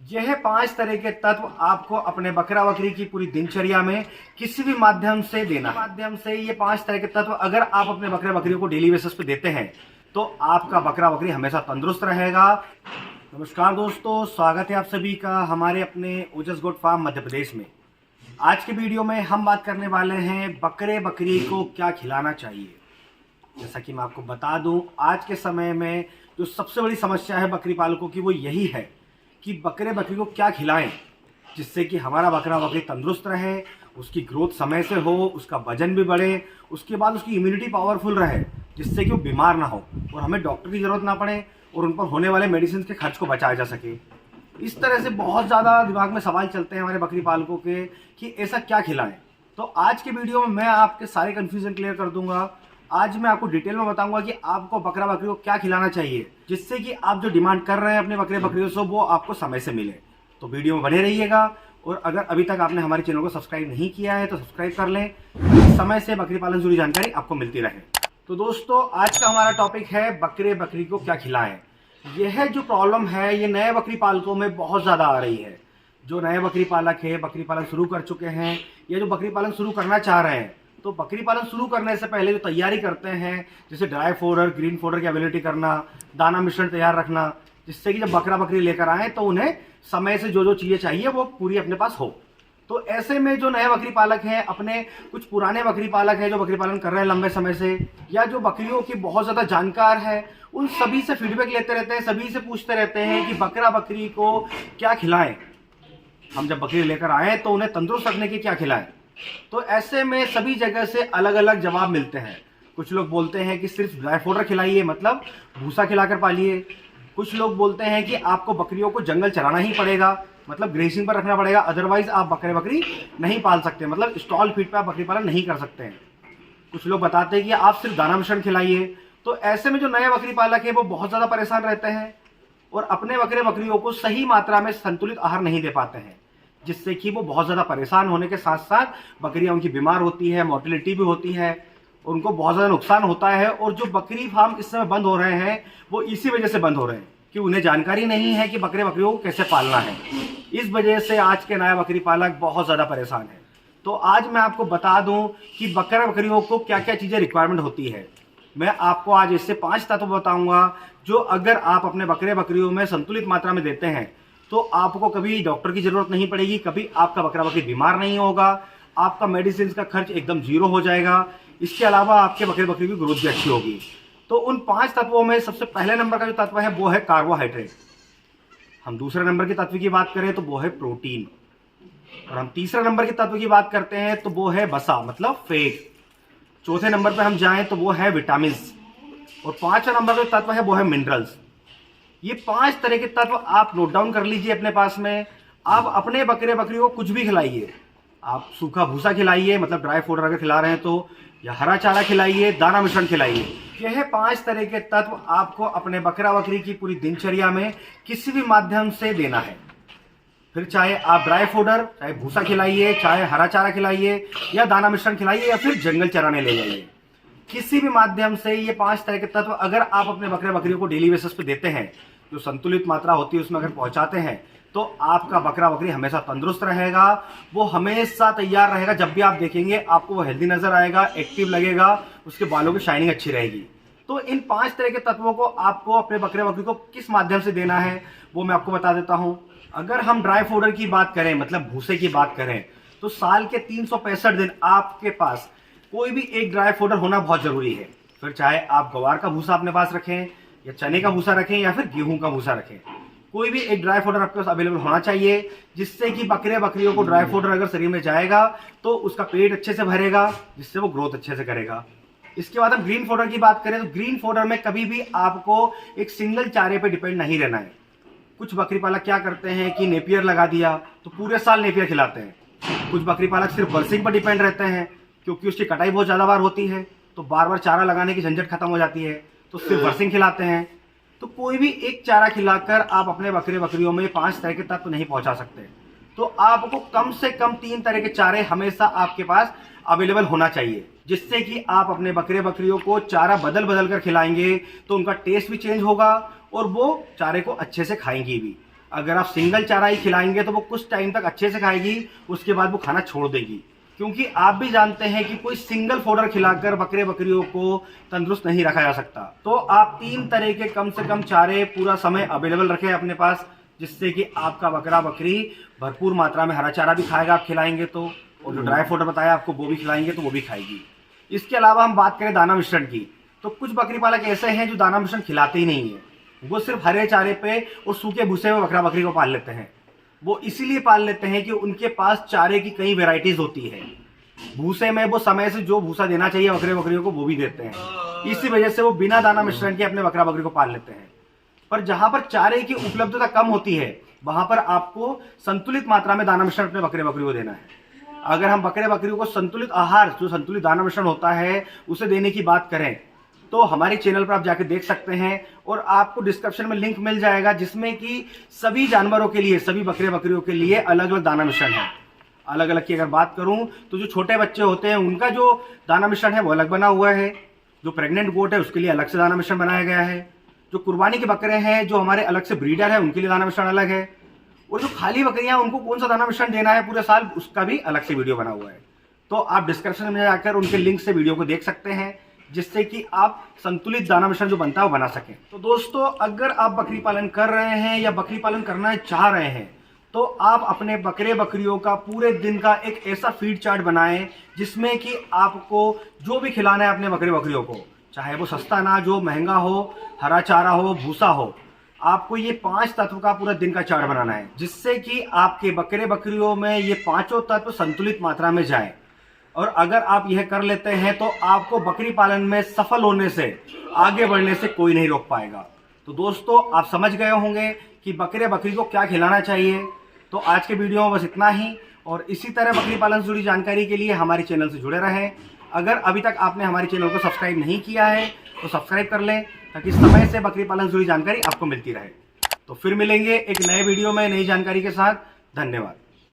यह 5 तरह के तत्व आपको अपने बकरा बकरी की पूरी दिनचर्या में किसी भी माध्यम से देना माध्यम से ये 5 तरह के तत्व अगर आप अपने बकरे बकरियों को डेली बेसिस पे देते हैं तो आपका बकरा बकरी हमेशा तंदुरुस्त रहेगा। नमस्कार दोस्तों, स्वागत है आप सभी का हमारे अपने ओजस गोट फार्म मध्य प्रदेश में। आज के वीडियो में हम बात करने वाले हैं बकरे बकरी को क्या खिलाना चाहिए। जैसा कि मैं आपको बता दूं, आज के समय में जो सबसे बड़ी समस्या है बकरी पालकों की वो यही है कि बकरे बकरी को क्या खिलाएं जिससे कि हमारा बकरा बकरी तंदुरुस्त रहे, उसकी ग्रोथ समय से हो, उसका वजन भी बढ़े, उसके बाद उसकी इम्यूनिटी पावरफुल रहे जिससे कि वो बीमार ना हो और हमें डॉक्टर की ज़रूरत ना पड़े और उन पर होने वाले मेडिसिन के खर्च को बचाया जा सके। इस तरह से बहुत ज़्यादा दिमाग में सवाल चलते हैं हमारे बकरी पालकों के कि ऐसा क्या खिलाएं। तो आज के वीडियो में मैं आपके सारे कन्फ्यूजन क्लियर कर दूंगा। आज मैं आपको डिटेल में बताऊंगा कि आपको बकरा बकरी को क्या खिलाना चाहिए जिससे कि आप जो डिमांड कर रहे हैं अपने बकरे बकरियों से वो आपको समय से मिले। तो वीडियो में बने रहिएगा और अगर अभी तक आपने हमारे चैनल को सब्सक्राइब नहीं किया है तो सब्सक्राइब कर लें, समय से बकरी पालन से जुड़ी जानकारी आपको मिलती रहे। तो दोस्तों, आज का हमारा टॉपिक है बकरे बकरी को क्या खिलाएं। यह जो प्रॉब्लम है ये नए बकरी पालकों में बहुत ज़्यादा आ रही है। जो नए बकरी पालक है, बकरी पालन शुरू कर चुके हैं या जो बकरी पालन शुरू करना चाह रहे हैं, तो बकरी पालन शुरू करने से पहले जो तैयारी करते हैं जैसे ड्राई फोडर, ग्रीन फोडर की अवेलेबिलिटी करना, दाना मिश्रण तैयार रखना, जिससे कि जब बकरा बकरी लेकर आए तो उन्हें समय से जो जो चीज़ें चाहिए वो पूरी अपने पास हो। तो ऐसे में जो नए बकरी पालक हैं, अपने कुछ पुराने बकरी पालक हैं जो बकरी पालन कर रहे हैं लंबे समय से, या जो बकरियों की बहुत ज़्यादा जानकार है, उन सभी से फीडबैक लेते रहते हैं, सभी से पूछते रहते हैं कि बकरा बकरी को क्या खिलाएं। हम जब बकरी लेकर आए तो उन्हें तंदुरुस्त रखने के क्या खिलाएं। तो ऐसे में सभी जगह से अलग अलग जवाब मिलते हैं। कुछ लोग बोलते हैं कि सिर्फ ड्राई फोडर खिलाइए, मतलब भूसा खिलाकर पालिए। कुछ लोग बोलते हैं कि आपको बकरियों को जंगल चराना ही पड़ेगा, मतलब ग्रेसिंग पर रखना पड़ेगा, अदरवाइज आप बकरे बकरी नहीं पाल सकते, मतलब स्टॉल फीड पर आप बकरी पालन नहीं कर सकते हैं। कुछ लोग बताते हैं कि आप सिर्फ दाना मिश्रण खिलाइए। तो ऐसे में जो नए बकरी पालक है वो बहुत ज़्यादा परेशान रहते हैं और अपने बकरे बकरियों को सही मात्रा में संतुलित आहार नहीं दे पाते हैं, जिससे कि वो बहुत ज़्यादा परेशान होने के साथ साथ बकरियां उनकी बीमार होती है, मोर्टेलिटी भी होती है, उनको बहुत ज़्यादा नुकसान होता है। और जो बकरी फार्म इस समय बंद हो रहे हैं वो इसी वजह से बंद हो रहे हैं कि उन्हें जानकारी नहीं है कि बकरे बकरियों को कैसे पालना है। इस वजह से आज के नया बकरी पालक बहुत ज़्यादा परेशान है। तो आज मैं आपको बता दूं कि बकरे बकरियों को क्या क्या चीज़ें रिक्वायरमेंट होती है। मैं आपको आज इससे 5 तत्व बताऊंगा जो अगर आप अपने बकरे बकरियों में संतुलित मात्रा में देते हैं तो आपको कभी डॉक्टर की जरूरत नहीं पड़ेगी, कभी आपका बकरा बकरी बीमार नहीं होगा, आपका मेडिसिन का खर्च एकदम जीरो हो जाएगा। इसके अलावा आपके बकरे बकरी की ग्रोथ भी अच्छी होगी। तो उन 5 तत्वों में सबसे पहले नंबर का जो तत्व है वो है कार्बोहाइड्रेट। हम दूसरे नंबर के तत्व की बात करें तो वो है प्रोटीन, और हम तीसरे नंबर के तत्व की बात करते हैं तो वो है वसा, मतलब फैट। चौथे नंबर पर हम जाएं तो वो है विटामिन, और 5वां नंबर का तत्व है वो है मिनरल्स। ये 5 तरह के तत्व आप नोट डाउन कर लीजिए अपने पास में। आप अपने बकरे बकरियों को कुछ भी खिलाइए, आप सूखा भूसा खिलाइए, मतलब ड्राई फोडर अगर खिला रहे हैं तो, या हरा चारा खिलाइए, दाना मिश्रण खिलाइए। यह 5 तरह के तत्व आपको अपने बकरा बकरी की पूरी दिनचर्या में किसी भी माध्यम से देना है। फिर चाहे आप ड्राई फोडर, चाहे भूसा खिलाइए, चाहे हरा चारा खिलाइए, या दाना मिश्रण खिलाइए, या फिर जंगल चराने ले जाइए, किसी भी माध्यम से ये 5 तरह के तत्व अगर आप अपने बकरे बकरियों को डेली बेसिस पे देते हैं, जो संतुलित मात्रा होती है उसमें अगर पहुंचाते हैं, तो आपका बकरा बकरी हमेशा तंदुरुस्त रहेगा। वो हमेशा तैयार रहेगा, जब भी आप देखेंगे आपको वो हेल्दी नजर आएगा, एक्टिव लगेगा, उसके बालों की शाइनिंग अच्छी रहेगी। तो इन 5 तरह के तत्वों को आपको अपने बकरे बकरी को किस माध्यम से देना है वो मैं आपको बता देता हूँ। अगर हम ड्राई फोडर की बात करें, मतलब भूसे की बात करें, तो साल के 365 दिन आपके पास कोई भी एक ड्राई फोडर होना बहुत जरूरी है। फिर चाहे आप ग्वार का भूसा अपने पास रखें, या चने का भूसा रखें, या फिर गेहूं का भूसा रखें, कोई भी एक ड्राई फोडर आपके पास अवेलेबल होना चाहिए, जिससे कि बकरे बकरियों को ड्राई फोडर अगर शरीर में जाएगा तो उसका पेट अच्छे से भरेगा, जिससे वो ग्रोथ अच्छे से करेगा। इसके बाद हम ग्रीन फोडर की बात करें तो ग्रीन फोडर में कभी भी आपको एक सिंगल चारे पर डिपेंड नहीं रहना है। कुछ बकरी पालक क्या करते हैं कि नेपियर लगा दिया तो पूरे साल नेपियर खिलाते हैं। कुछ बकरी पालक सिर्फ बर्सिंग पर डिपेंड रहते हैं, क्योंकि उसकी कटाई बहुत ज़्यादा बार होती है तो बार बार चारा लगाने की झंझट खत्म हो जाती है, तो सिर्फ बर्सिंग खिलाते हैं। तो कोई भी एक चारा खिलाकर आप अपने बकरे बकरियों में 5 तरह के तत्व नहीं पहुंचा सकते। तो आपको कम से कम 3 तरह के चारे हमेशा आपके पास अवेलेबल होना चाहिए, जिससे कि आप अपने बकरे बकरियों को चारा बदल बदल कर खिलाएंगे तो उनका टेस्ट भी चेंज होगा और वो चारे को अच्छे से खाएंगी भी। अगर आप सिंगल चारा ही खिलाएंगे तो वो कुछ टाइम तक अच्छे से खाएगी, उसके बाद वो खाना छोड़ देगी। क्योंकि आप भी जानते हैं कि कोई सिंगल फोडर खिलाकर बकरे बकरियों को तंदुरुस्त नहीं रखा जा सकता। तो आप 3 तरह के कम से कम चारे पूरा समय अवेलेबल रखें अपने पास, जिससे कि आपका बकरा बकरी भरपूर मात्रा में हरा चारा भी खाएगा आप खिलाएंगे तो, और जो ड्राई फोडर बताया आपको वो भी खिलाएंगे तो वो भी खाएगी। इसके अलावा हम बात करें दाना मिश्रण की, तो कुछ बकरी पालक ऐसे हैं जो दाना मिश्रण खिलाते ही नहीं है, वो सिर्फ हरे चारे पे और सूखे भूसे में बकरा बकरी को पाल लेते हैं। वो इसीलिए पाल लेते हैं कि उनके पास चारे की कई वेराइटीज होती है। भूसे में वो समय से जो भूसा देना चाहिए बकरे बकरियों को वो भी देते हैं। इसी वजह से वो बिना दाना मिश्रण के अपने बकरा बकरी को पाल लेते हैं। पर जहां पर चारे की उपलब्धता कम होती है वहां पर आपको संतुलित मात्रा में दाना मिश्रण अपने बकरे बकरी को देना है। अगर हम बकरे बकरियों को संतुलित आहार, जो संतुलित दाना मिश्रण होता है, उसे देने की बात करें तो हमारे चैनल पर आप जाके देख सकते हैं, और आपको डिस्क्रिप्शन में लिंक मिल जाएगा जिसमें कि सभी जानवरों के लिए, सभी बकरे बकरियों के लिए अलग अलग दाना मिश्रण है। अलग अलग की अगर बात करूं तो जो छोटे बच्चे होते हैं उनका जो दाना मिश्रण है वो अलग बना हुआ है, जो प्रेग्नेंट गोट है उसके लिए अलग से दाना मिश्रण बनाया गया है, जो कुर्बानी के बकरे हैं जो हमारे अलग से ब्रीडर है उनके लिए दाना मिश्रण अलग है, और जो खाली बकरियां उनको कौन सा दाना मिश्रण देना है पूरे साल उसका भी अलग से वीडियो बना हुआ है। तो आप डिस्क्रिप्शन में जाकर उनके लिंक से वीडियो को देख सकते हैं, जिससे कि आप संतुलित दाना मिश्रण जो बनता है वो बना सकें। तो दोस्तों, अगर आप बकरी पालन कर रहे हैं या बकरी पालन करना चाह रहे हैं तो आप अपने बकरे बकरियों का पूरे दिन का एक ऐसा फीड चार्ट बनाएं जिसमें कि आपको जो भी खिलाना है अपने बकरे बकरियों को, चाहे वो सस्ता अनाज हो, महंगा हो, हरा चारा हो, भूसा हो, आपको ये 5 तत्व का पूरा दिन का चार्ट बनाना है, जिससे कि आपके बकरे बकरियों में ये 5 तत्व संतुलित मात्रा में जाए। और अगर आप यह कर लेते हैं तो आपको बकरी पालन में सफल होने से, आगे बढ़ने से कोई नहीं रोक पाएगा। तो दोस्तों, आप समझ गए होंगे कि बकरे बकरी को क्या खिलाना चाहिए। तो आज के वीडियो में बस इतना ही, और इसी तरह बकरी पालन से जुड़ी जानकारी के लिए हमारे चैनल से जुड़े रहें। अगर अभी तक आपने हमारे चैनल को सब्सक्राइब नहीं किया है तो सब्सक्राइब कर लें, ताकि समय से बकरी पालन से जुड़ी जानकारी आपको मिलती रहे। तो फिर मिलेंगे एक नए वीडियो में नई जानकारी के साथ। धन्यवाद।